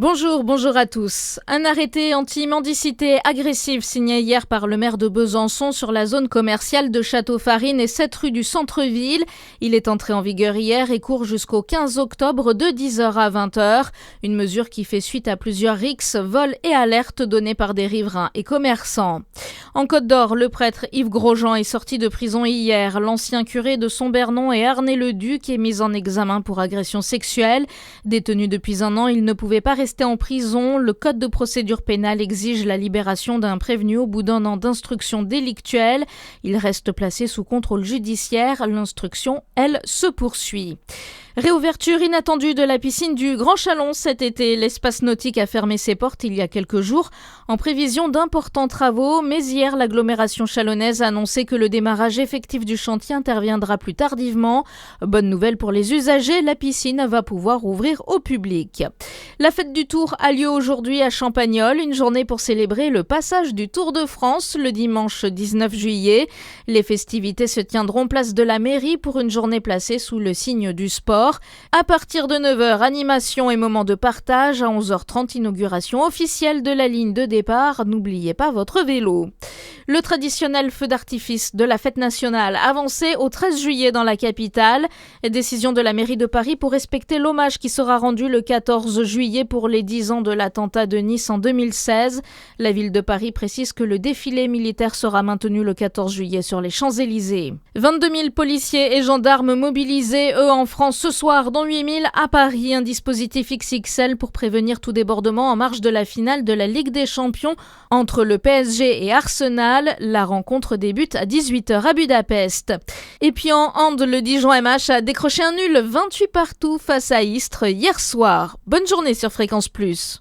Bonjour à tous. Un arrêté anti-mendicité agressive signé hier par le maire de Besançon sur la zone commerciale de Château-Farine et 7 rue du centre-ville. Il est entré en vigueur hier et court jusqu'au 15 octobre de 10h à 20h. Une mesure qui fait suite à plusieurs rixes, vols et alertes donnés par des riverains et commerçants. En Côte d'Or, le prêtre Yves Grosjean est sorti de prison hier. L'ancien curé de Sombernon et Arnay-le-Duc est mis en examen pour agression sexuelle. Détenu depuis un an, il ne pouvait pas rester en prison. Le code de procédure pénale exige la libération d'un prévenu au bout d'un an d'instruction délictuelle. Il reste placé sous contrôle judiciaire. L'instruction, elle, se poursuit. Réouverture inattendue de la piscine du Grand Chalon cet été. L'espace nautique a fermé ses portes il y a quelques jours en prévision d'importants travaux. Mais hier, l'agglomération chalonnaise a annoncé que le démarrage effectif du chantier interviendra plus tardivement. Bonne nouvelle pour les usagers, la piscine va pouvoir ouvrir au public. La fête du Tour a lieu aujourd'hui à Champagnole, une journée pour célébrer le passage du Tour de France le dimanche 19 juillet. Les festivités se tiendront place de la mairie pour une journée placée sous le signe du sport. À partir de 9h, animation et moment de partage. À 11h30, inauguration officielle de la ligne de départ. N'oubliez pas votre vélo. Le traditionnel feu d'artifice de la fête nationale avancé au 13 juillet dans la capitale. Décision de la mairie de Paris pour respecter l'hommage qui sera rendu le 14 juillet pour les 10 ans de l'attentat de Nice en 2016. La ville de Paris précise que le défilé militaire sera maintenu le 14 juillet sur les Champs-Élysées. 22 000 policiers et gendarmes mobilisés, eux en France ce soir, dont 8 000 à Paris. Un dispositif XXL pour prévenir tout débordement en marge de la finale de la Ligue des Champions entre le PSG et Arsenal. La rencontre débute à 18h à Budapest. Et puis en hand, le Dijon MH a décroché un nul 28 partout face à Istres hier soir. Bonne journée sur Fréquence Plus.